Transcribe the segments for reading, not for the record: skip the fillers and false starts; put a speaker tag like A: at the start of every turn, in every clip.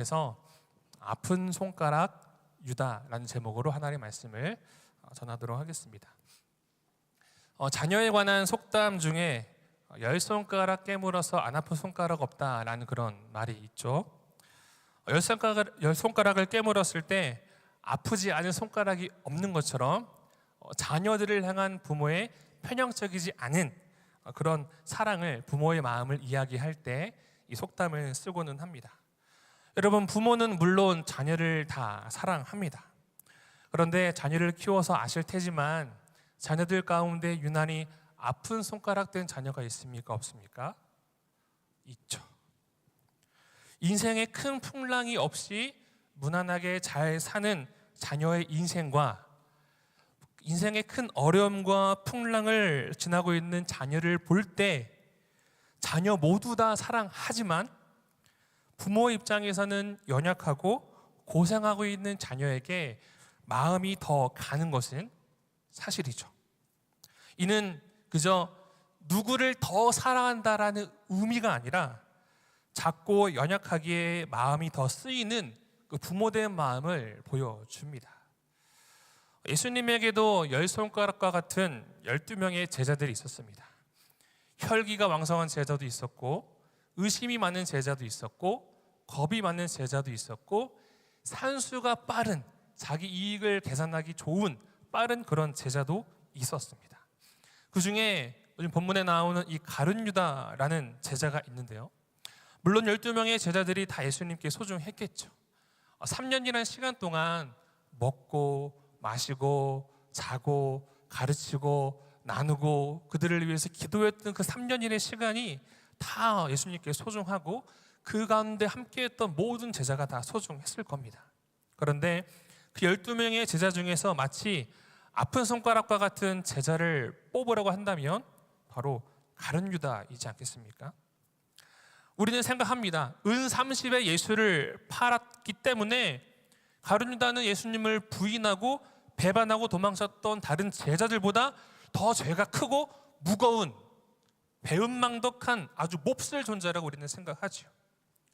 A: 그래서 아픈 손가락 유다라는 제목으로 하나님의 말씀을 전하도록 하겠습니다. 자녀에 관한 속담 중에 10손가락 깨물어서 안 아픈 손가락 없다라는 그런 말이 있죠. 10손가락을 깨물었을 때 아프지 않은 손가락이 없는 것처럼 자녀들을 향한 부모의 편향적이지 않은 그런 사랑을, 부모의 마음을 이야기할 때 이 속담을 쓰고는 합니다. 여러분, 부모는 물론 자녀를 다 사랑합니다. 그런데 자녀를 키워서 아실 테지만 자녀들 가운데 유난히 아픈 손가락 된 자녀가 있습니까? 없습니까? 있죠. 인생에 큰 풍랑이 없이 무난하게 잘 사는 자녀의 인생과 인생의 큰 어려움과 풍랑을 지나고 있는 자녀를 볼 때 자녀 모두 다 사랑하지만 부모 입장에서는 연약하고 고생하고 있는 자녀에게 마음이 더 가는 것은 사실이죠. 이는 그저 누구를 더 사랑한다라는 의미가 아니라 작고 연약하기에 마음이 더 쓰이는 그 부모된 마음을 보여줍니다. 예수님에게도 10손가락과 같은 12명의 제자들이 있었습니다. 혈기가 왕성한 제자도 있었고, 의심이 많은 제자도 있었고, 겁이 많은 제자도 있었고, 산수가 빠른, 자기 이익을 계산하기 좋은 빠른 그런 제자도 있었습니다. 그 중에 오늘 본문에 나오는 이 가룟 유다라는 제자가 있는데요, 물론 12명의 제자들이 다 예수님께 소중했겠죠. 3년이라는 시간 동안 먹고 마시고 자고 가르치고 나누고 그들을 위해서 기도했던 그 3년이라는 시간이 다 예수님께 소중하고 그 가운데 함께했던 모든 제자가 다 소중했을 겁니다. 그런데 그 12명의 제자 중에서 마치 아픈 손가락과 같은 제자를 뽑으라고 한다면 바로 가룟 유다이지 않겠습니까? 우리는 생각합니다. 은 30에 예수를 팔았기 때문에 가룟 유다는 예수님을 부인하고 배반하고 도망쳤던 다른 제자들보다 더 죄가 크고 무거운 배은망덕한 아주 몹쓸 존재라고 우리는 생각하죠.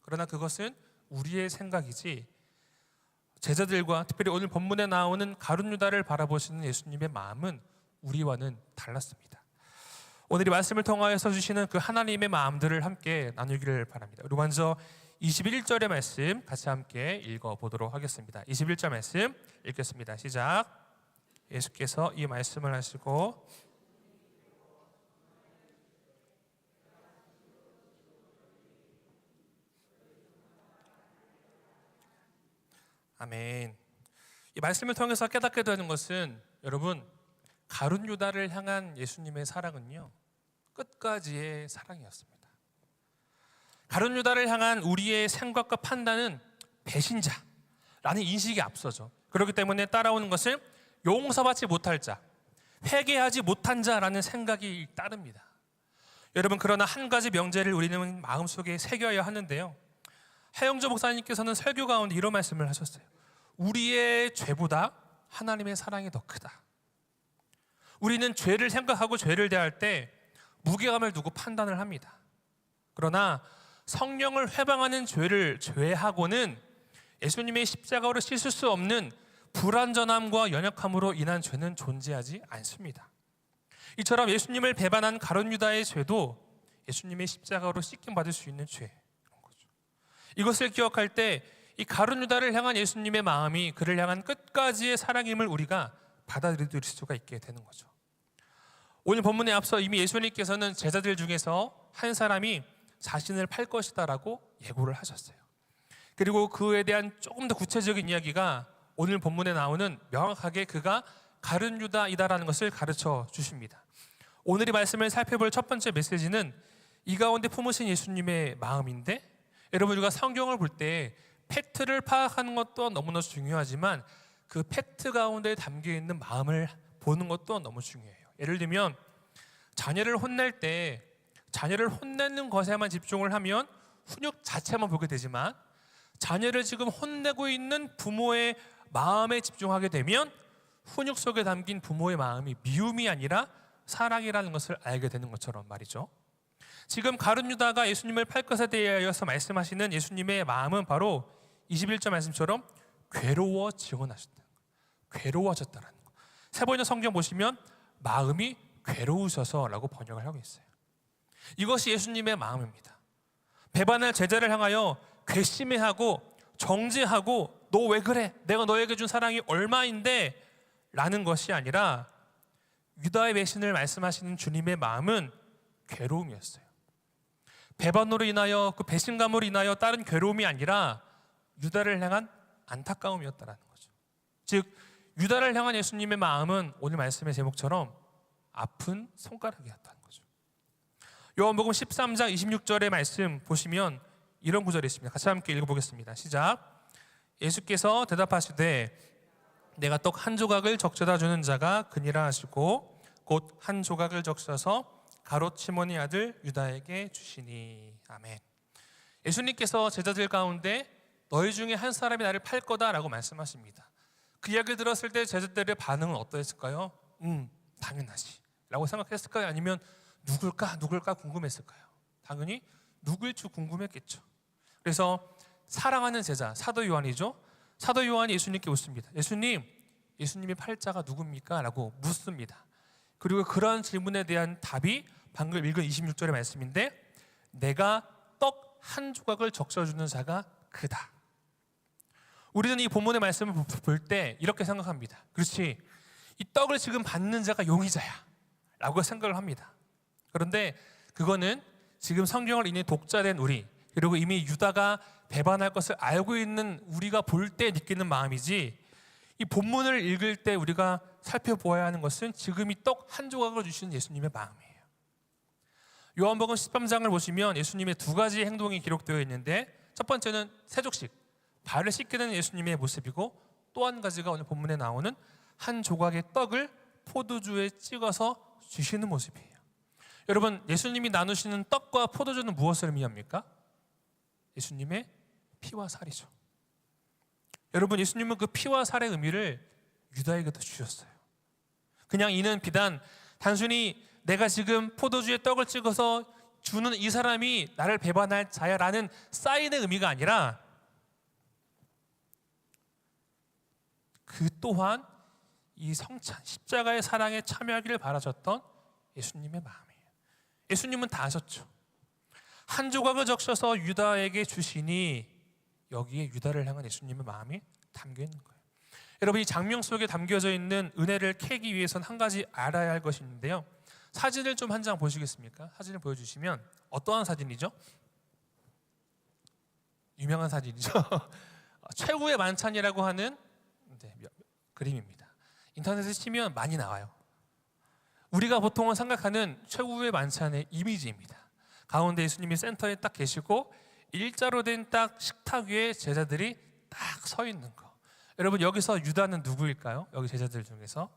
A: 그러나 그것은 우리의 생각이지 제자들과 특별히 오늘 본문에 나오는 가룟 유다를 바라보시는 예수님의 마음은 우리와는 달랐습니다. 오늘 이 말씀을 통하여서 주시는 그 하나님의 마음들을 함께 나누기를 바랍니다. 우리 먼저 21절의 말씀 같이 함께 읽어보도록 하겠습니다. 21절 말씀 읽겠습니다. 시작. 예수께서 이 말씀을 하시고 아멘. 이 말씀을 통해서 깨닫게 되는 것은 여러분, 가룟 유다를 향한 예수님의 사랑은요, 끝까지의 사랑이었습니다. 가룟 유다를 향한 우리의 생각과 판단은 배신자라는 인식이 앞서죠. 그렇기 때문에 따라오는 것은 용서받지 못할 자, 회개하지 못한 자라는 생각이 따릅니다. 여러분, 그러나 한 가지 명제를 우리는 마음속에 새겨야 하는데요, 하영조 목사님께서는 설교 가운데 이런 말씀을 하셨어요. 우리의 죄보다 하나님의 사랑이 더 크다. 우리는 죄를 생각하고 죄를 대할 때 무게감을 두고 판단을 합니다. 그러나 성령을 회방하는 죄를 죄하고는 예수님의 십자가로 씻을 수 없는 불완전함과 연약함으로 인한 죄는 존재하지 않습니다. 이처럼 예수님을 배반한 가룟 유다의 죄도 예수님의 십자가로 씻김받을 수 있는 죄. 이것을 기억할 때 이 가룟 유다를 향한 예수님의 마음이 그를 향한 끝까지의 사랑임을 우리가 받아들일 수가 있게 되는 거죠. 오늘 본문에 앞서 이미 예수님께서는 제자들 중에서 한 사람이 자신을 팔 것이다라고 예고를 하셨어요. 그리고 그에 대한 조금 더 구체적인 이야기가 오늘 본문에 나오는 명확하게 그가 가룟 유다이다라는 것을 가르쳐 주십니다. 오늘 이 말씀을 살펴볼 첫 번째 메시지는 이 가운데 품으신 예수님의 마음인데, 여러분, 우리가 성경을 볼 때 팩트를 파악하는 것도 너무나 중요하지만 그 팩트 가운데 담겨있는 마음을 보는 것도 너무 중요해요. 예를 들면 자녀를 혼낼 때 자녀를 혼내는 것에만 집중을 하면 훈육 자체만 보게 되지만, 자녀를 지금 혼내고 있는 부모의 마음에 집중하게 되면 훈육 속에 담긴 부모의 마음이 미움이 아니라 사랑이라는 것을 알게 되는 것처럼 말이죠. 지금 가룟 유다가 예수님을 팔 것에 대하여서 말씀하시는 예수님의 마음은 바로 21절 말씀처럼 괴로워지곤하셨다. 괴로워졌다라는 거. 세번역 성경 보시면 마음이 괴로우셔서라고 번역을 하고 있어요. 이것이 예수님의 마음입니다. 배반할 제자를 향하여 괘씸해하고 정죄하고 너 왜 그래? 내가 너에게 준 사랑이 얼마인데? 라는 것이 아니라 유다의 배신을 말씀하시는 주님의 마음은 괴로움이었어요. 배반으로 인하여 그 배신감으로 인하여 다른 괴로움이 아니라 유다를 향한 안타까움이었다라는 거죠. 즉 유다를 향한 예수님의 마음은 오늘 말씀의 제목처럼 아픈 손가락이었다는 거죠. 요한복음 13장 26절의 말씀 보시면 이런 구절이 있습니다. 같이 함께 읽어보겠습니다. 시작. 예수께서 대답하시되 내가 떡 한 조각을 적셔다 주는 자가 그니라 하시고 곧 한 조각을 적셔서 가롯 시몬의 아들 유다에게 주시니. 아멘. 예수님께서 제자들 가운데 너희 중에 한 사람이 나를 팔 거다라고 말씀하십니다. 그 이야기를 들었을 때 제자들의 반응은 어떠했을까요? 당연하지 라고 생각했을까요? 아니면 누굴까 궁금했을까요? 당연히 누구일지 궁금했겠죠. 그래서 사랑하는 제자 사도 요한이죠. 사도 요한이 예수님께 묻습니다. 예수님의 팔자가 누굽니까? 라고 묻습니다. 그리고 그런 질문에 대한 답이 방금 읽은 26절의 말씀인데 내가 떡 한 조각을 적셔주는 자가 그다. 우리는 이 본문의 말씀을 볼 때 이렇게 생각합니다. 그렇지, 이 떡을 지금 받는 자가 용의자야 라고 생각을 합니다. 그런데 그거는 지금 성경을 이미 독자된 우리, 그리고 이미 유다가 배반할 것을 알고 있는 우리가 볼 때 느끼는 마음이지, 이 본문을 읽을 때 우리가 살펴보아야 하는 것은 지금 이 떡 한 조각을 주시는 예수님의 마음이에요. 요한복음 13장을 보시면 예수님의 두 가지 행동이 기록되어 있는데 첫 번째는 세족식, 발을 씻기는 예수님의 모습이고 또 한 가지가 오늘 본문에 나오는 한 조각의 떡을 포도주에 찍어서 주시는 모습이에요. 여러분, 예수님이 나누시는 떡과 포도주는 무엇을 의미합니까? 예수님의 피와 살이죠. 여러분, 예수님은 그 피와 살의 의미를 유다에게도 주셨어요. 그냥 이는 비단 단순히 내가 지금 포도주에 떡을 찍어서 주는 이 사람이 나를 배반할 자야라는 사인의 의미가 아니라 그 또한 이 성찬, 십자가의 사랑에 참여하기를 바라셨던 예수님의 마음이에요. 예수님은 다 아셨죠. 한 조각을 적셔서 유다에게 주시니 여기에 유다를 향한 예수님의 마음이 담겨 있는 거예요. 여러분, 이 장면 속에 담겨져 있는 은혜를 캐기 위해서는 한 가지 알아야 할 것이 있는데요. 사진을 좀 한 장 보시겠습니까? 사진을 보여주시면 어떠한 사진이죠? 유명한 사진이죠. 최후의 만찬이라고 하는 그림입니다. 인터넷에 치면 많이 나와요. 우리가 보통은 생각하는 최후의 만찬의 이미지입니다. 가운데 예수님이 센터에 딱 계시고 일자로 된 딱 식탁 위에 제자들이 딱 서 있는 거. 여러분, 여기서 유다는 누구일까요? 여기 제자들 중에서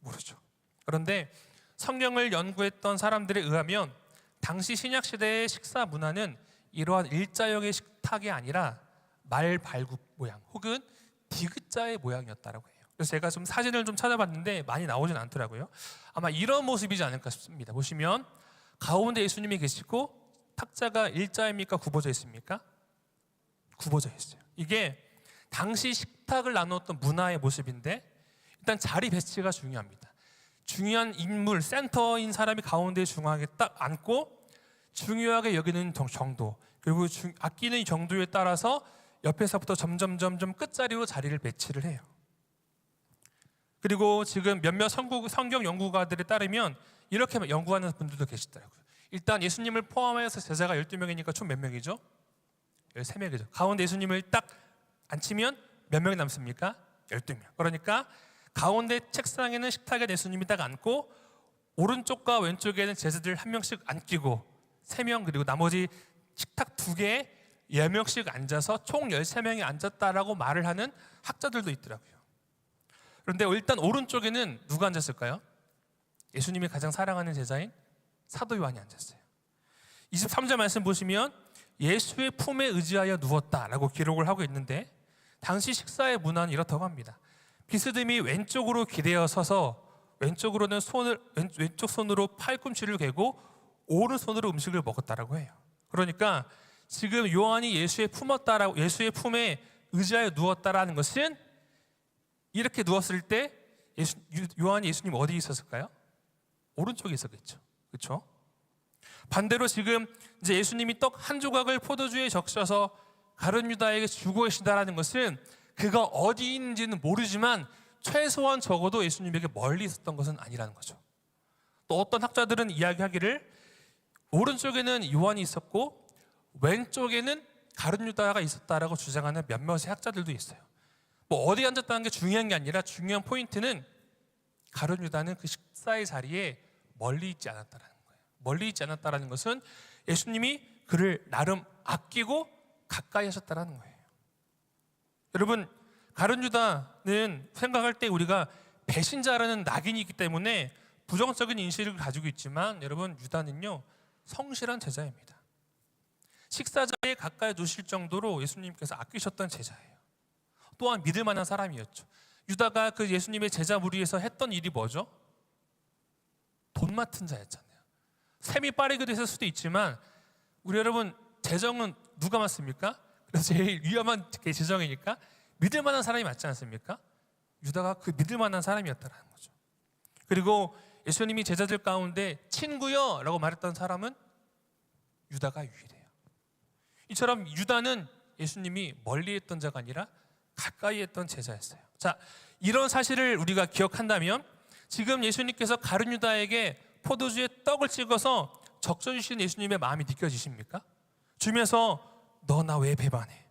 A: 모르죠. 그런데 성경을 연구했던 사람들에 의하면 당시 신약 시대의 식사 문화는 이러한 일자형의 식탁이 아니라 말발굽 모양 혹은 디귿자의 모양이었다라고 해요. 그래서 제가 좀 사진을 좀 찾아봤는데 많이 나오진 않더라고요. 아마 이런 모습이지 않을까 싶습니다. 보시면 가운데 예수님이 계시고 탁자가 일자입니까? 굽어져 있습니까? 굽어져 있어요. 이게 당시 식탁을 나누었던 문화의 모습인데 일단 자리 배치가 중요합니다. 중요한 인물, 센터인 사람이 가운데 중앙에 딱 앉고 중요하게 여기는 정도, 그리고 아끼는 정도에 따라서 옆에서부터 점점 끝자리로 자리를 배치를 해요. 그리고 지금 몇몇 성경 연구가들에 따르면 이렇게 연구하는 분들도 계시더라고요. 일단 예수님을 포함해서 제자가 12명이니까 총 몇 명이죠? 13명이죠. 가운데 예수님을 딱 앉히면 몇 명이 남습니까? 12명. 그러니까 가운데 책상에는 식탁에 예수님이 딱 앉고 오른쪽과 왼쪽에는 제자들 한 명씩 앉히고 3명, 그리고 나머지 식탁 2개에 10명씩 앉아서 총 13명이 앉았다라고 말을 하는 학자들도 있더라고요. 그런데 일단 오른쪽에는 누가 앉았을까요? 예수님이 가장 사랑하는 제자인 사도 요한이 앉았어요. 23절 말씀 보시면 예수의 품에 의지하여 누웠다라고 기록을 하고 있는데 당시 식사의 문화는 이렇다고 합니다. 비스듬히 왼쪽으로 기대어 서서 왼쪽으로는 왼쪽 손으로 팔꿈치를 괴고 오른손으로 음식을 먹었다라고 해요. 그러니까 지금 요한이 예수의 품에 의지하여 누웠다라는 것은 이렇게 누웠을 때 요한이 예수님 어디에 있었을까요? 오른쪽에 있었겠죠. 그렇죠? 반대로 지금 이제 예수님이 떡 한 조각을 포도주에 적셔서 가룟 유다에게 주고 계신다라는 것은 그가 어디 있는지는 모르지만 최소한 적어도 예수님에게 멀리 있었던 것은 아니라는 거죠. 또 어떤 학자들은 이야기하기를 오른쪽에는 요한이 있었고 왼쪽에는 가룟 유다가 있었다라고 주장하는 몇몇의 학자들도 있어요. 뭐 어디 앉았다는 게 중요한 게 아니라 중요한 포인트는 가룟 유다는 그 식사의 자리에 멀리 있지 않았다라는 거예요. 멀리 있지 않았다라는 것은 예수님이 그를 나름 아끼고 가까이 하셨다라는 거예요. 여러분, 가룟 유다는 생각할 때 우리가 배신자라는 낙인이 있기 때문에 부정적인 인식을 가지고 있지만 여러분, 유다는요 성실한 제자입니다. 식사 자리에 가까이 두실 정도로 예수님께서 아끼셨던 제자예요. 또한 믿을 만한 사람이었죠. 유다가 그 예수님의 제자 무리에서 했던 일이 뭐죠? 돈 맡은 자였잖아요. 셈이 빠르게 됐을 수도 있지만 우리 여러분, 재정은 누가 맡습니까? 그래서 제일 위험한 게 재정이니까 믿을 만한 사람이 맞지 않습니까? 유다가 그 믿을 만한 사람이었다는 거죠. 그리고 예수님이 제자들 가운데 친구요 라고 말했던 사람은 유다가 유일해요. 이처럼 유다는 예수님이 멀리 했던 자가 아니라 가까이 했던 제자였어요. 자, 이런 사실을 우리가 기억한다면 지금 예수님께서 가룟 유다에게 포도주에 떡을 찍어서 적셔주신 예수님의 마음이 느껴지십니까? 주면서 너 나 왜 배반해?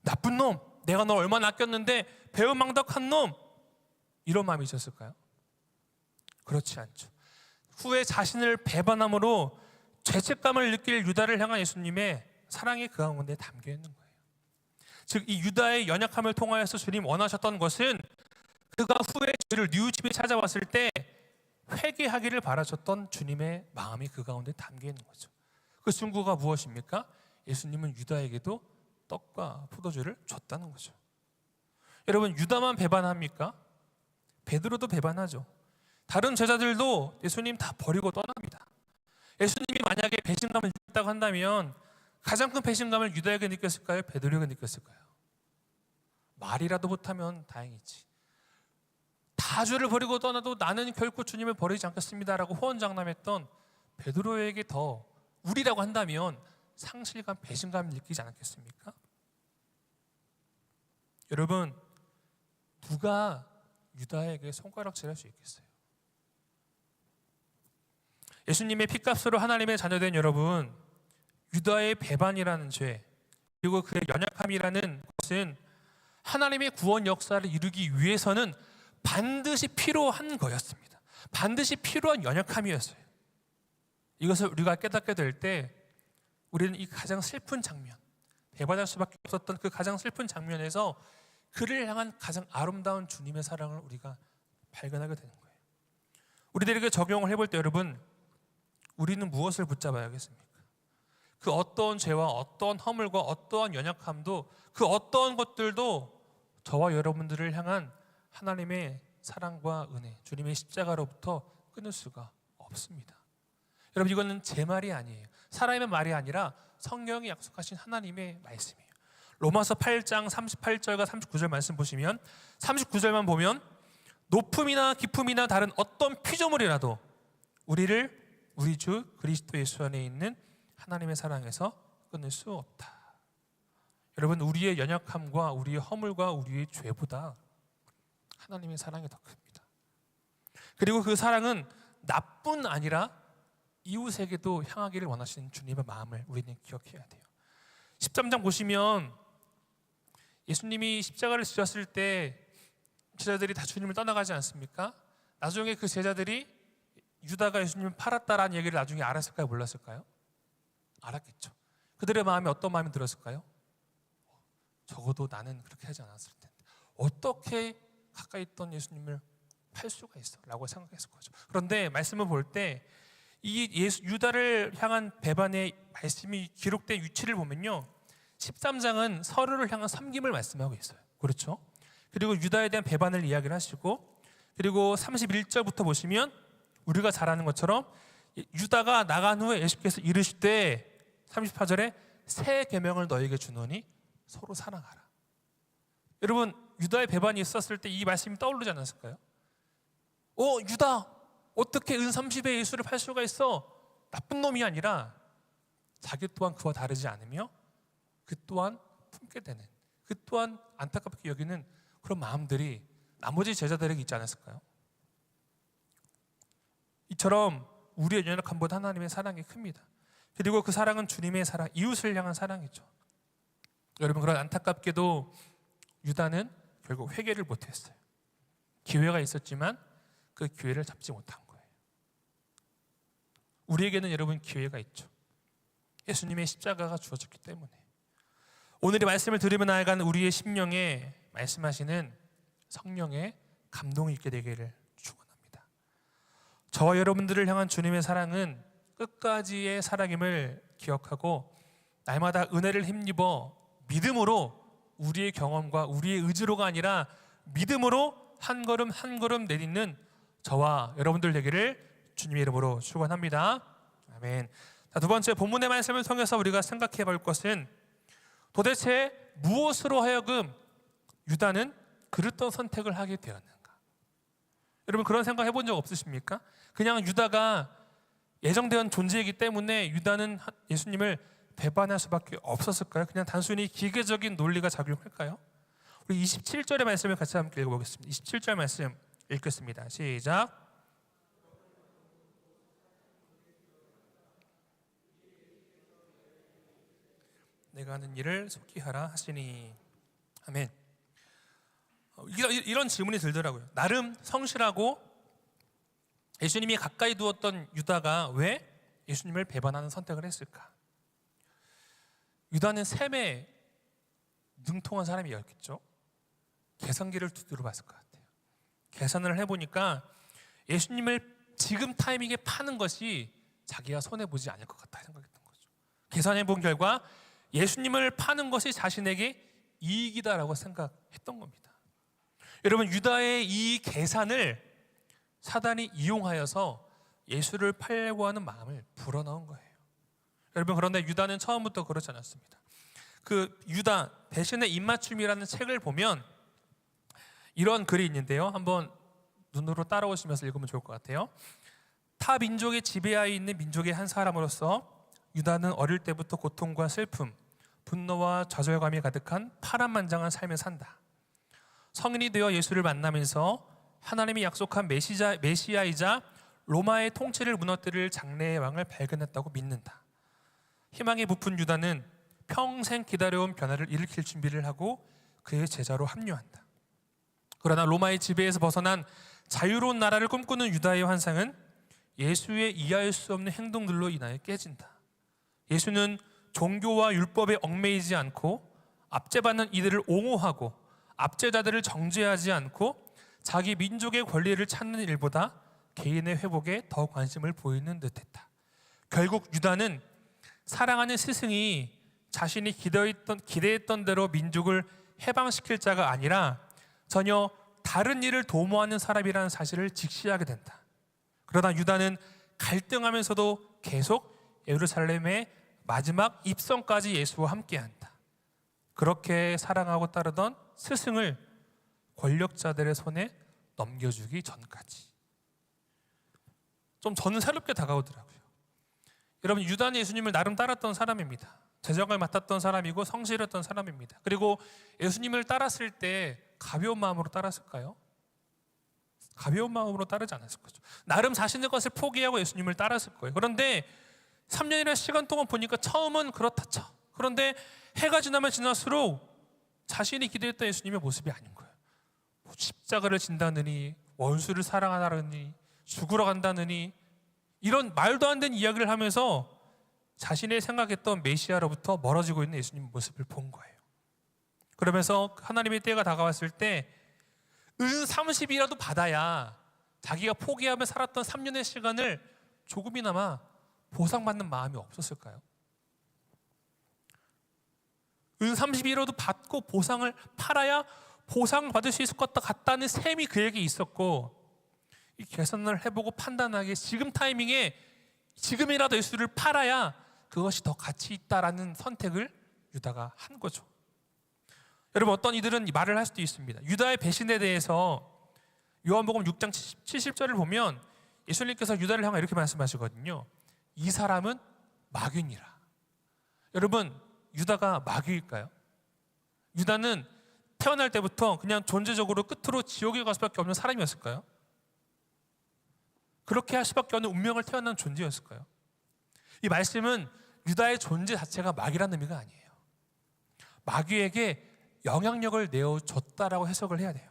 A: 나쁜 놈! 내가 너 얼마나 아꼈는데 배은망덕한 놈! 이런 마음이 있었을까요? 그렇지 않죠. 후에 자신을 배반함으로 죄책감을 느낄 유다를 향한 예수님의 사랑이 그 가운데 담겨 있는 거예요. 즉 이 유다의 연약함을 통하여서 주님 원하셨던 것은 그가 후에 죄를 뉘우치며 찾아왔을 때 회개하기를 바라셨던 주님의 마음이 그 가운데 담겨 있는 거죠. 그 증거가 무엇입니까? 예수님은 유다에게도 떡과 포도주를 줬다는 거죠. 여러분, 유다만 배반합니까? 베드로도 배반하죠. 다른 제자들도 예수님 다 버리고 떠납니다. 예수님이 만약에 배신감을 느꼈다고 한다면 가장 큰 배신감을 유다에게 느꼈을까요? 베드로에게 느꼈을까요? 말이라도 못하면 다행이지. 다 죄를 버리고 떠나도 나는 결코 주님을 버리지 않겠습니다라고 호언장담했던 베드로에게 더 우리라고 한다면 상실감, 배신감을 느끼지 않았겠습니까? 여러분, 누가 유다에게 손가락질할 수 있겠어요? 예수님의 피값으로 하나님의 자녀된 여러분, 유다의 배반이라는 죄 그리고 그의 연약함이라는 것은 하나님의 구원 역사를 이루기 위해서는 반드시 필요한 거였습니다. 반드시 필요한 연약함이었어요. 이것을 우리가 깨닫게 될 때 우리는 이 가장 슬픈 장면, 배반할 수밖에 없었던 그 가장 슬픈 장면에서 그를 향한 가장 아름다운 주님의 사랑을 우리가 발견하게 되는 거예요. 우리들에게 적용을 해볼 때 여러분, 우리는 무엇을 붙잡아야겠습니까? 그 어떠한 죄와 어떠한 허물과 어떠한 연약함도 그 어떠한 것들도 저와 여러분들을 향한 하나님의 사랑과 은혜, 주님의 십자가로부터 끊을 수가 없습니다. 여러분, 이거는 제 말이 아니에요. 사람의 말이 아니라 성경이 약속하신 하나님의 말씀이에요. 로마서 8장 38절과 39절 말씀 보시면 39절만 보면 높음이나 깊음이나 다른 어떤 피조물이라도 우리를 우리 주 그리스도 예수 안에 있는 하나님의 사랑에서 끊을 수 없다. 여러분, 우리의 연약함과 우리의 허물과 우리의 죄보다 하나님의 사랑이 더 큽니다. 그리고 그 사랑은 나뿐 아니라 이웃에게도 향하기를 원하시는 주님의 마음을 우리는 기억해야 돼요. 13장 보시면 예수님이 십자가를 지셨을 때 제자들이 다 주님을 떠나가지 않습니까? 나중에 그 제자들이 유다가 예수님을 팔았다라는 얘기를 나중에 알았을까요? 몰랐을까요? 알았겠죠. 그들의 마음에 어떤 마음이 들었을까요? 적어도 나는 그렇게 하지 않았을 텐데 어떻게 가까이 있던 예수님을 팔 수가 있어? 라고 생각했을 거죠. 그런데 말씀을 볼 때 이 유다를 향한 배반의 말씀이 기록된 위치를 보면요, 13장은 서로를 향한 섬김을 말씀하고 있어요. 그렇죠? 그리고 유다에 대한 배반을 이야기를 하시고, 그리고 31절부터 보시면 우리가 잘 아는 것처럼 유다가 나간 후에 예수께서 이르시되 38절에 새 계명을 너에게 주노니 서로 사랑하라. 여러분, 유다의 배반이 있었을 때 이 말씀이 떠오르지 않았을까요? 유다, 어떻게 은 30에 예수를 팔 수가 있어? 나쁜 놈이 아니라 자기 또한 그와 다르지 않으며 그 또한 품게 되는, 그 또한 안타깝게 여기는 그런 마음들이 나머지 제자들에게 있지 않았을까요? 이처럼 우리의 연약함보다 하나님의 사랑이 큽니다. 그리고 그 사랑은 주님의 사랑, 이웃을 향한 사랑이죠. 여러분, 그런 안타깝게도 유다는 결국 회개를 못했어요. 기회가 있었지만 그 기회를 잡지 못한 거예요. 우리에게는 여러분 기회가 있죠. 예수님의 십자가가 주어졌기 때문에. 오늘의 말씀을 들으며 나아가는 우리의 심령에 말씀하시는 성령의 감동이 있게 되기를 축원합니다. 저와 여러분들을 향한 주님의 사랑은 끝까지의 사랑임을 기억하고 날마다 은혜를 힘입어 믿음으로, 우리의 경험과 우리의 의지로가 아니라 믿음으로 한 걸음 한 걸음 내딛는 저와 여러분들 되기를 주님의 이름으로 축원합니다. 아멘. 자, 두 번째, 본문의 말씀을 통해서 우리가 생각해 볼 것은 도대체 무엇으로 하여금 유다는 그릇된 선택을 하게 되었는가? 여러분, 그런 생각 해본 적 없으십니까? 그냥 유다가 예정된 존재이기 때문에 유다는 예수님을 배반할 수밖에 없었을까요? 그냥 단순히 기계적인 논리가 작용할까요? 우리 27절의 말씀을 같이 함께 읽어보겠습니다. 27절 말씀 읽겠습니다. 시작. 내가 하는 일을 속히 하라 하시니. 아멘. 이런 질문이 들더라고요. 나름 성실하고 예수님이 가까이 두었던 유다가 왜 예수님을 배반하는 선택을 했을까? 유다는 셈에 능통한 사람이었겠죠. 계산기를 두드려 봤을 것 같아요. 계산을 해보니까 예수님을 지금 타이밍에 파는 것이 자기가 손해보지 않을 것 같다 생각했던 거죠. 계산해본 결과 예수님을 파는 것이 자신에게 이익이다라고 생각했던 겁니다. 여러분, 유다의 이 계산을 사단이 이용하여서 예수를 팔려고 하는 마음을 불어넣은 거예요. 여러분, 그런데 유다는 처음부터 그렇지 않았습니다. 그 유다 대신의 입맞춤이라는 책을 보면 이런 글이 있는데요. 한번 눈으로 따라오시면서 읽으면 좋을 것 같아요. 타 민족의 지배하에 있는 민족의 한 사람으로서 유다는 어릴 때부터 고통과 슬픔, 분노와 좌절감이 가득한 파란만장한 삶을 산다. 성인이 되어 예수를 만나면서 하나님이 약속한 메시아이자 로마의 통치를 무너뜨릴 장래의 왕을 발견했다고 믿는다. 희망에 부푼 유다는 평생 기다려온 변화를 일으킬 준비를 하고 그의 제자로 합류한다. 그러나 로마의 지배에서 벗어난 자유로운 나라를 꿈꾸는 유다의 환상은 예수의 이해할 수 없는 행동들로 인하여 깨진다. 예수는 종교와 율법에 얽매이지 않고 압제받는 이들을 옹호하고 압제자들을 정죄하지 않고 자기 민족의 권리를 찾는 일보다 개인의 회복에 더 관심을 보이는 듯했다. 결국 유다는 사랑하는 스승이 자신이 기대했던 대로 민족을 해방시킬 자가 아니라 전혀 다른 일을 도모하는 사람이라는 사실을 직시하게 된다. 그러나 유다는 갈등하면서도 계속 예루살렘의 마지막 입성까지 예수와 함께한다. 그렇게 사랑하고 따르던 스승을 권력자들의 손에 넘겨주기 전까지. 좀 저는 새롭게 다가오더라고요. 여러분, 유다는 예수님을 나름 따랐던 사람입니다. 재정을 맡았던 사람이고 성실했던 사람입니다. 그리고 예수님을 따랐을 때 가벼운 마음으로 따랐을까요? 가벼운 마음으로 따르지 않았을 거죠. 나름 자신의 것을 포기하고 예수님을 따랐을 거예요. 그런데 3년이라는 시간 동안 보니까 처음은 그렇다 쳐. 그런데 해가 지나면 지날수록 자신이 기대했던 예수님의 모습이 아닌 거예요. 십자가를 진다느니, 원수를 사랑하다느니, 죽으러 간다느니, 이런 말도 안 되는 이야기를 하면서 자신의 생각했던 메시아로부터 멀어지고 있는 예수님 모습을 본 거예요. 그러면서 하나님의 때가 다가왔을 때 은 30이라도 받아야 자기가 포기하며 살았던 3년의 시간을 조금이나마 보상받는 마음이 없었을까요? 은 30이라도 받고 보상을 팔아야 보상받을 수 있을 것 같다는 셈이 그에게 있었고, 이 계산을 해보고 판단하기에 지금 타이밍에 지금이라도 예수를 팔아야 그것이 더 가치 있다라는 선택을 유다가 한 거죠. 여러분, 어떤 이들은 말을 할 수도 있습니다. 유다의 배신에 대해서 요한복음 6장 70절을 보면 예수님께서 유다를 향해 이렇게 말씀하시거든요. 이 사람은 마귀니라. 여러분, 유다가 마귀일까요? 유다는 태어날 때부터 그냥 존재적으로 끝으로 지옥에 갈 수밖에 없는 사람이었을까요? 그렇게 할 수밖에 없는 운명을 태어난 존재였을까요? 이 말씀은 유다의 존재 자체가 마귀라는 의미가 아니에요. 마귀에게 영향력을 내어줬다라고 해석을 해야 돼요.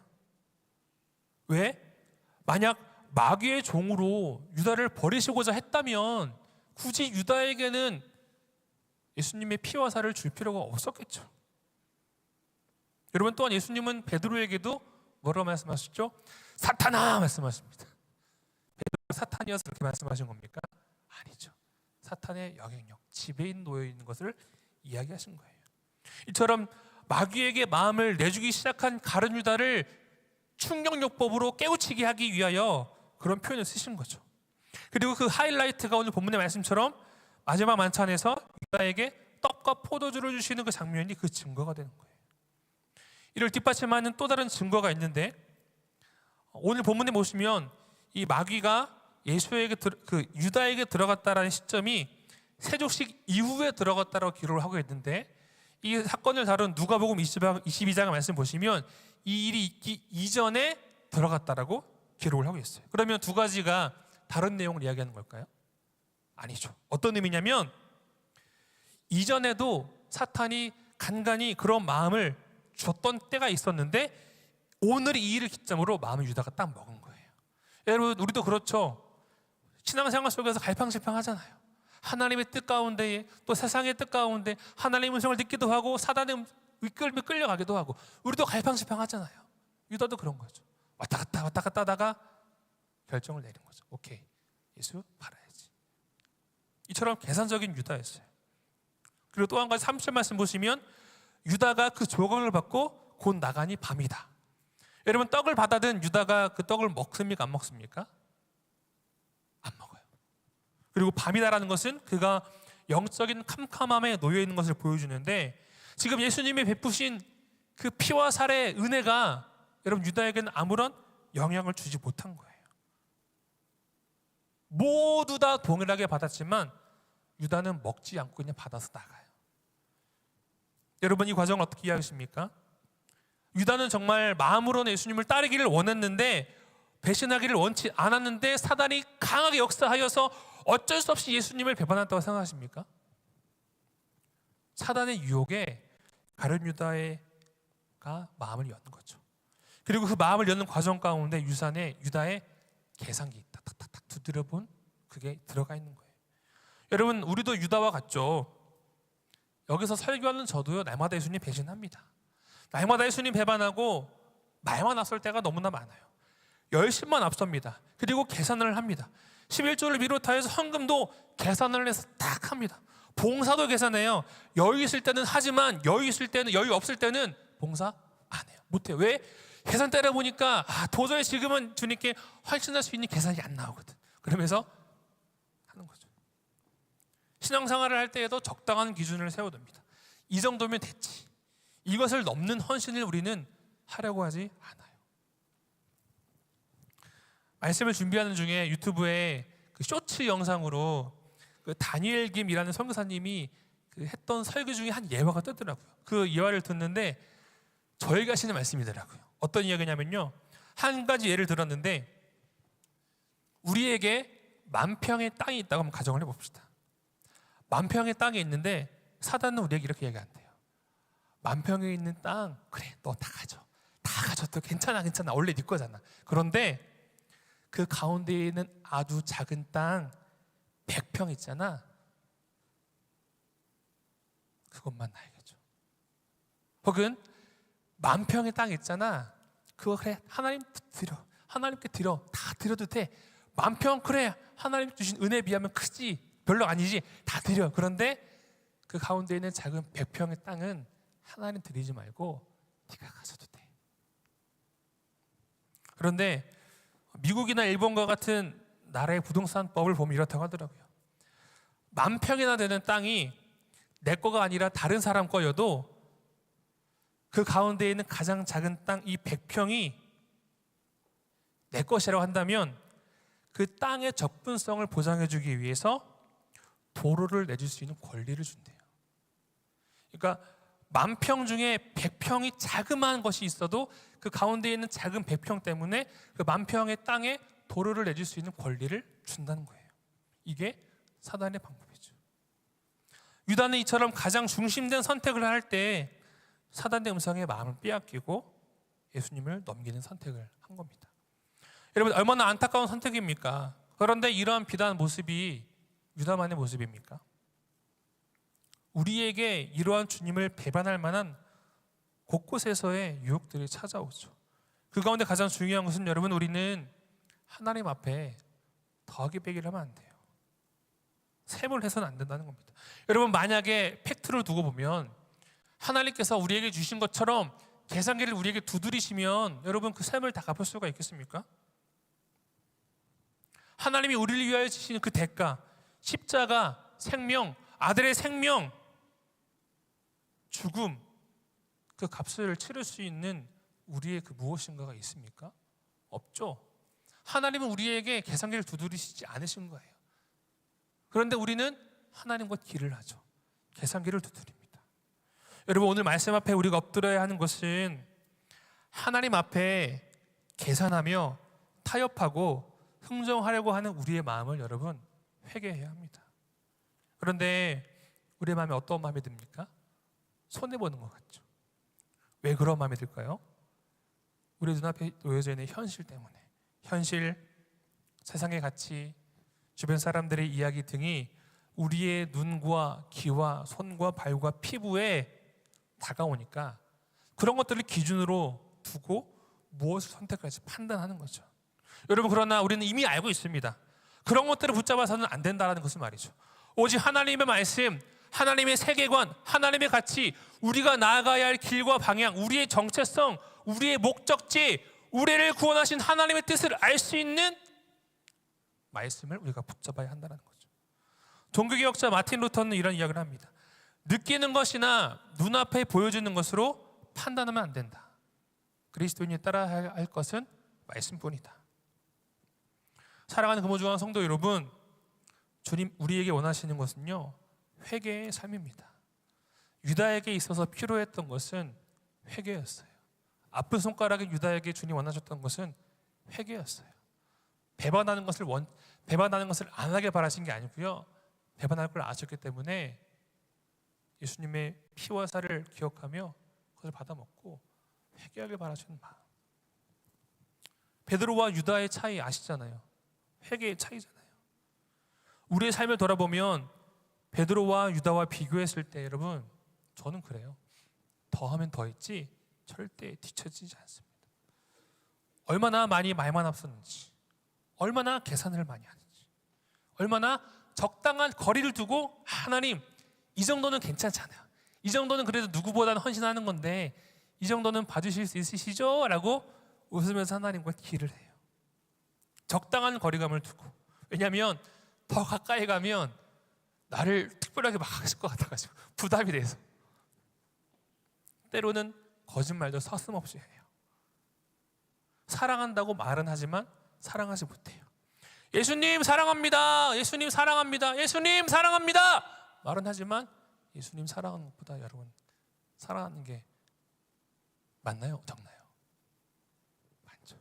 A: 왜? 만약 마귀의 종으로 유다를 버리시고자 했다면 굳이 유다에게는 예수님의 피와 살을 줄 필요가 없었겠죠. 여러분, 또한 예수님은 베드로에게도 뭐라고 말씀하셨죠? 사탄아 말씀하십니다. 베드로가 사탄이어서 그렇게 말씀하신 겁니까? 아니죠. 사탄의 영향력, 지배인 놓여 있는 것을 이야기하신 거예요. 이처럼 마귀에게 마음을 내주기 시작한 가룟 유다를 충격요법으로 깨우치게 하기 위하여 그런 표현을 쓰신 거죠. 그리고 그 하이라이트가 오늘 본문의 말씀처럼 마지막 만찬에서 유다에게 떡과 포도주를 주시는 그 장면이 그 증거가 되는 거예요. 이를 뒷받침하는 또 다른 증거가 있는데, 오늘 본문에 보시면 이 마귀가 유다에게 들어갔다라는 시점이 세족식 이후에 들어갔다라고 기록을 하고 있는데, 이 사건을 다룬 누가복음 22장 말씀 보시면 이 일이 있기 이전에 들어갔다라고 기록을 하고 있어요. 그러면 두 가지가 다른 내용을 이야기하는 걸까요? 아니죠. 어떤 의미냐면 이전에도 사탄이 간간히 그런 마음을 줬던 때가 있었는데 오늘 이 일을 기점으로 마음을 유다가 딱 먹은 거예요. 여러분, 우리도 그렇죠. 신앙생활 속에서 갈팡질팡하잖아요. 하나님의 뜻 가운데에 또 세상의 뜻 가운데 하나님의 음성을 듣기도 하고 사단의 이끌며 끌려가기도 하고 우리도 갈팡질팡하잖아요. 유다도 그런 거죠. 왔다 갔다 하다가 결정을 내린 거죠. 오케이, 예수 팔아야지. 이처럼 계산적인 유다였어요. 그리고 또 한 가지 30절 말씀 보시면 유다가 그 조각을 받고 곧 나가니 밤이다. 여러분, 떡을 받아든 유다가 그 떡을 먹습니까? 안 먹습니까? 안 먹어요. 그리고 밤이다라는 것은 그가 영적인 캄캄함에 놓여 있는 것을 보여주는데, 지금 예수님이 베푸신 그 피와 살의 은혜가 여러분 유다에게는 아무런 영향을 주지 못한 거예요. 모두 다 동일하게 받았지만 유다는 먹지 않고 그냥 받아서 나가요. 여러분, 이 과정을 어떻게 이해하십니까? 유다는 정말 마음으로는 예수님을 따르기를 원했는데 배신하기를 원치 않았는데 사단이 강하게 역사하여서 어쩔 수 없이 예수님을 배반했다고 생각하십니까? 사단의 유혹에 가룟 유다가 마음을 여는 거죠. 그리고 그 마음을 여는 과정 가운데 유다의 계산기 탁탁탁 두드려본 그게 들어가 있는 거예요. 여러분, 우리도 유다와 같죠. 여기서 설교하는 저도요, 날마다 예수님 배신합니다. 날마다 예수님 배반하고 말만 앞설 때가 너무나 많아요. 열심만 앞섭니다. 그리고 계산을 합니다. 11조를 비롯하여서 헌금도 계산을 해서 딱 합니다. 봉사도 계산해요. 여유 있을 때는 하지만 여유 없을 때는 봉사 안 해요. 못해요. 왜? 계산 때려보니까 도저히 지금은 주님께 헌신할 수 있는 계산이 안 나오거든. 그러면서 하는 거죠. 신앙생활을 할 때에도 적당한 기준을 세워둡니다. 이 정도면 됐지. 이것을 넘는 헌신을 우리는 하려고 하지 않아요. 말씀을 준비하는 중에 유튜브에 그 쇼츠 영상으로 그 다니엘 김이라는 선교사님이 그 했던 설교 중에 한 예화가 뜨더라고요. 그 예화를 듣는데 저에게 하시는 말씀이더라고요. 어떤 이야기냐면요, 한 가지 예를 들었는데 우리에게 10,000평의 땅이 있다고 한번 가정을 해봅시다. 10,000평의 땅이 있는데 사단은 우리에게 이렇게 얘기한대요. 10,000평에 있는 땅, 그래, 너 다 가져. 다 가져도 괜찮아. 원래 네 거잖아. 그런데 그 가운데에 있는 아주 작은 땅 100평 있잖아. 그것만 나에게죠. 혹은 10,000평의 땅 있잖아. 그거 그래, 하나님께 드려. 다 드려도 돼. 10,000평 그래, 하나님 주신 은혜에 비하면 크지, 별로 아니지, 다 드려. 그런데 그 가운데 있는 작은 100평의 땅은 하나님 드리지 말고 네가 가져도 돼. 그런데 미국이나 일본과 같은 나라의 부동산법을 보면 이렇다고 하더라고요. 10,000평이나 되는 땅이 내 거가 아니라 다른 사람 거여도 그 가운데 있는 가장 작은 땅 이 100평이 내 것이라고 한다면 그 땅의 접근성을 보장해 주기 위해서 도로를 내줄 수 있는 권리를 준대요. 그러니까 10,000평 중에 100평이 자그마한 것이 있어도 그 가운데 있는 작은 100평 때문에 그 10,000평의 땅에 도로를 내줄 수 있는 권리를 준다는 거예요. 이게 사단의 방법이죠. 유다는 이처럼 가장 중심된 선택을 할 때 사단의 음성에 마음을 빼앗기고 예수님을 넘기는 선택을 한 겁니다. 여러분, 얼마나 안타까운 선택입니까? 그런데 이러한 비단 모습이 유다만의 모습입니까? 우리에게 이러한 주님을 배반할 만한 곳곳에서의 유혹들이 찾아오죠. 그 가운데 가장 중요한 것은 여러분, 우리는 하나님 앞에 더하기 빼기를 하면 안 돼요. 셈을 해서는 안 된다는 겁니다. 여러분, 만약에 팩트를 두고 보면 하나님께서 우리에게 주신 것처럼 계산기를 우리에게 두드리시면 여러분 그 셈을 다 갚을 수가 있겠습니까? 하나님이 우리를 위하여 주시는 그 대가, 십자가, 생명, 아들의 생명, 죽음, 그 값을 치를 수 있는 우리의 그 무엇인가가 있습니까? 없죠. 하나님은 우리에게 계산기를 두드리시지 않으신 거예요. 그런데 우리는 하나님과 딜을 하죠. 계산기를 두드립니다. 여러분, 오늘 말씀 앞에 우리가 엎드려야 하는 것은 하나님 앞에 계산하며 타협하고 흥정하려고 하는 우리의 마음을 여러분 회개해야 합니다. 그런데 우리의 마음에 어떤 마음이 듭니까? 손해보는 것 같죠. 왜 그런 마음이 들까요? 우리 눈앞에 놓여져 있는 현실 때문에. 현실, 세상의 가치, 주변 사람들의 이야기 등이 우리의 눈과 귀와 손과 발과 피부에 다가오니까 그런 것들을 기준으로 두고 무엇을 선택할지 판단하는 거죠. 여러분, 그러나 우리는 이미 알고 있습니다. 그런 것들을 붙잡아서는 안 된다는 것을 말이죠. 오직 하나님의 말씀, 하나님의 세계관, 하나님의 가치, 우리가 나아가야 할 길과 방향, 우리의 정체성, 우리의 목적지, 우리를 구원하신 하나님의 뜻을 알 수 있는 말씀을 우리가 붙잡아야 한다는 거죠. 종교개혁자 마틴 루터는 이런 이야기를 합니다. 느끼는 것이나 눈앞에 보여지는 것으로 판단하면 안 된다. 그리스도인이 따라야 할 것은 말씀뿐이다. 사랑하는 금호중앙 성도 여러분, 주님 우리에게 원하시는 것은요, 회개의 삶입니다. 유다에게 있어서 필요했던 것은 회개였어요. 아픈 손가락인 유다에게 주님 원하셨던 것은 회개였어요. 배반하는 것을 안 하게 바라신 게 아니고요, 배반할 걸 아셨기 때문에 예수님의 피와 살을 기억하며 그것을 받아 먹고 회개하길 바라시는 마음. 베드로와 유다의 차이 아시잖아요. 회개의 차이잖아요. 우리의 삶을 돌아보면 베드로와 유다와 비교했을 때 여러분, 저는 그래요. 더하면 더했지 절대 뒤처지지 않습니다. 얼마나 많이 말만 앞섰는지, 얼마나 계산을 많이 하는지, 얼마나 적당한 거리를 두고 하나님, 이 정도는 괜찮잖아요. 이 정도는 그래도 누구보다는 헌신하는 건데 이 정도는 봐주실 수 있으시죠? 라고 웃으면서 하나님과 딜을 해요. 적당한 거리감을 두고. 왜냐하면 더 가까이 가면 나를 특별하게 막 하실 것 같아가지고 부담이 돼서. 때로는 거짓말도 서슴없이 해요. 사랑한다고 말은 하지만 사랑하지 못해요. 예수님 사랑합니다. 예수님 사랑합니다. 예수님 사랑합니다. 말은 하지만 예수님 사랑하는 것보다 여러분 사랑하는 게 맞나요? 적나요? 맞죠.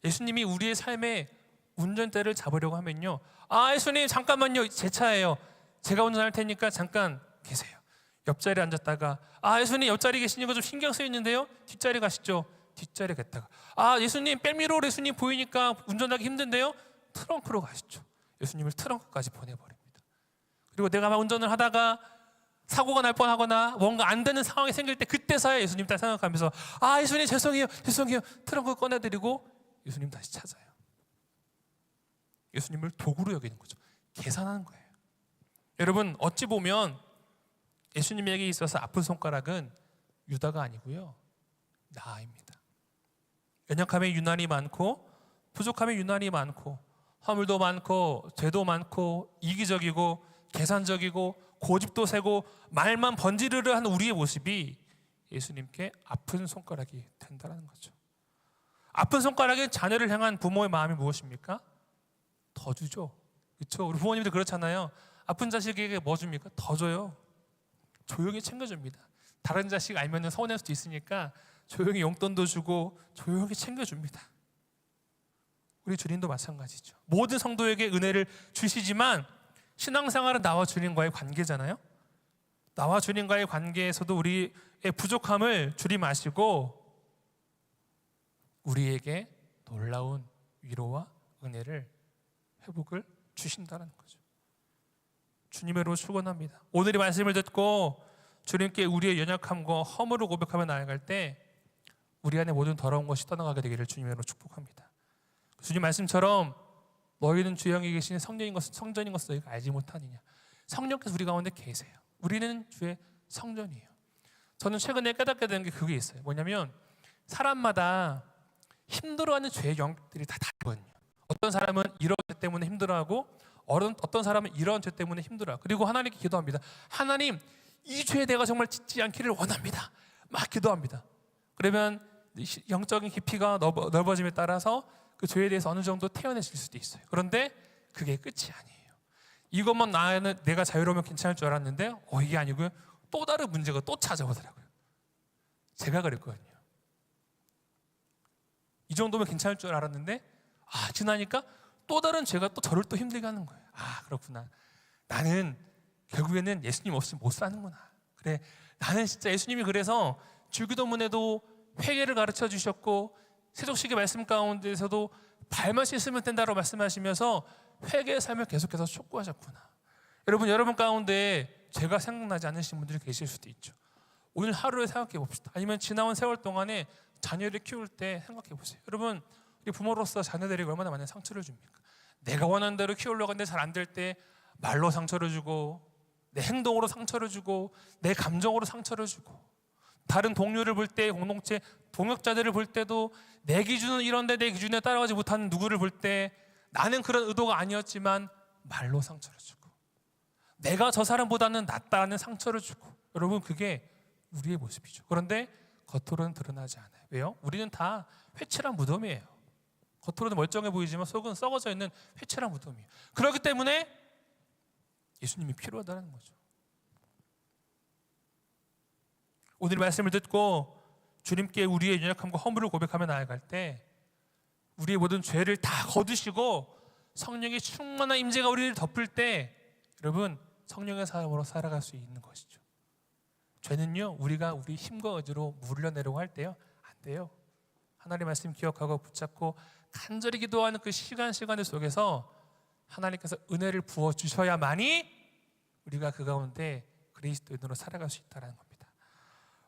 A: 예수님이 우리의 삶의 운전대를 잡으려고 하면요, 아 예수님 잠깐만요, 제 차예요. 제가 운전할 테니까 잠깐 계세요. 옆자리에 앉았다가 아 예수님 옆자리에 계시니까 좀 신경 쓰이는데요, 뒷자리 가시죠. 뒷자리에 갔다가 아 예수님 백미러로 예수님 보이니까 운전하기 힘든데요, 트렁크로 가시죠. 예수님을 트렁크까지 보내버립니다. 그리고 내가 막 운전을 하다가 사고가 날 뻔하거나 뭔가 안 되는 상황이 생길 때 그때서야 예수님 딱 생각하면서 아 예수님 죄송해요 트렁크 꺼내드리고 예수님 다시 찾아요. 예수님을 도구로 여기는 거죠. 계산하는 거예요. 여러분, 어찌 보면 예수님에게 있어서 아픈 손가락은 유다가 아니고요, 나입니다. 연약함에 유난히 많고 부족함에 유난히 많고 허물도 많고 죄도 많고 이기적이고 계산적이고 고집도 세고 말만 번지르르 하는 우리의 모습이 예수님께 아픈 손가락이 된다는 거죠. 아픈 손가락이 자녀를 향한 부모의 마음이 무엇입니까? 더 주죠. 그렇죠? 우리 부모님도 그렇잖아요. 아픈 자식에게 뭐 줍니까? 더 줘요. 조용히 챙겨줍니다. 다른 자식 알면 서운할 수도 있으니까 조용히 용돈도 주고 조용히 챙겨줍니다. 우리 주님도 마찬가지죠. 모든 성도에게 은혜를 주시지만 신앙생활은 나와 주님과의 관계잖아요. 나와 주님과의 관계에서도 우리의 부족함을 주님 아시고 우리에게 놀라운 위로와 은혜를 회복을 주신다는 거죠. 주님으로 축원합니다. 오늘의 말씀을 듣고 주님께 우리의 연약함과 허물을 고백하며 나아갈 때 우리 안에 모든 더러운 것이 떠나가게 되기를 주님으로 축복합니다. 주님 말씀처럼 너희는 주 영에 계신 성전인 것을 너희가 알지 못하느냐. 성령께서 우리 가운데 계세요. 우리는 주의 성전이에요. 저는 최근에 깨닫게 된 게 그게 있어요. 뭐냐면 사람마다 힘들어하는 죄의 영역들이 다 다르거든요. 어떤 사람은 이런 죄 때문에 힘들어하고 어떤 사람은 이런 죄 때문에 힘들어요. 그리고 하나님께 기도합니다. 하나님, 이 죄에 내가 정말 짓지 않기를 원합니다. 막 기도합니다. 그러면 영적인 깊이가 넓어짐에 따라서 그 죄에 대해서 어느 정도 태어내실 수도 있어요. 그런데 그게 끝이 아니에요. 이것만 내가 자유로우면 괜찮을 줄 알았는데 이게 아니고요. 또 다른 문제가 또 찾아오더라고요. 제가 그랬거든요. 이 정도면 괜찮을 줄 알았는데 지나니까 또 다른 죄가 또 저를 또 힘들게 하는 거예요. 그렇구나. 나는 결국에는 예수님 없이는 못 사는구나. 그래, 나는 진짜 예수님이 그래서 주기도문에도 회개를 가르쳐 주셨고 세족식의 말씀 가운데서도 발만 씻으면 된다고 말씀하시면서 회개의 삶을 계속해서 촉구하셨구나. 여러분 가운데 죄가 생각나지 않으신 분들이 계실 수도 있죠. 오늘 하루에 생각해 봅시다. 아니면 지나온 세월 동안에 자녀를 키울 때 생각해 보세요. 여러분, 우리 부모로서 자녀들에게 얼마나 많은 상처를 줍니까? 내가 원하는 대로 키우려고 하는데 잘 안 될 때 말로 상처를 주고 내 행동으로 상처를 주고 내 감정으로 상처를 주고 다른 동료를 볼 때 공동체 동역자들을 볼 때도 내 기준은 이런데 내 기준에 따라가지 못하는 누구를 볼 때 나는 그런 의도가 아니었지만 말로 상처를 주고 내가 저 사람보다는 낫다는 상처를 주고 여러분 그게 우리의 모습이죠. 그런데 겉으로는 드러나지 않아요. 왜요? 우리는 다 회칠한 무덤이에요. 겉으로는 멀쩡해 보이지만 속은 썩어져 있는 회칠한 무덤이에요. 그렇기 때문에 예수님이 필요하다는 거죠. 오늘 말씀을 듣고 주님께 우리의 연약함과 허물을 고백하며 나아갈 때 우리의 모든 죄를 다 거두시고 성령의 충만한 임재가 우리를 덮을 때 여러분 성령의 사람으로 살아갈 수 있는 것이죠. 죄는요 우리가 우리 힘과 의지로 물려내려고 할 때요 안 돼요. 하나님의 말씀 기억하고 붙잡고 간절히 기도하는 그 시간들 속에서 하나님께서 은혜를 부어주셔야만이 우리가 그 가운데 그리스도인으로 살아갈 수 있다는 겁니다.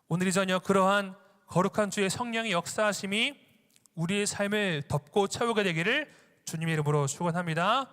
A: 오늘 이 저녁 그러한 거룩한 주의 성령의 역사하심이 우리의 삶을 덮고 채우게 되기를 주님의 이름으로 축원합니다.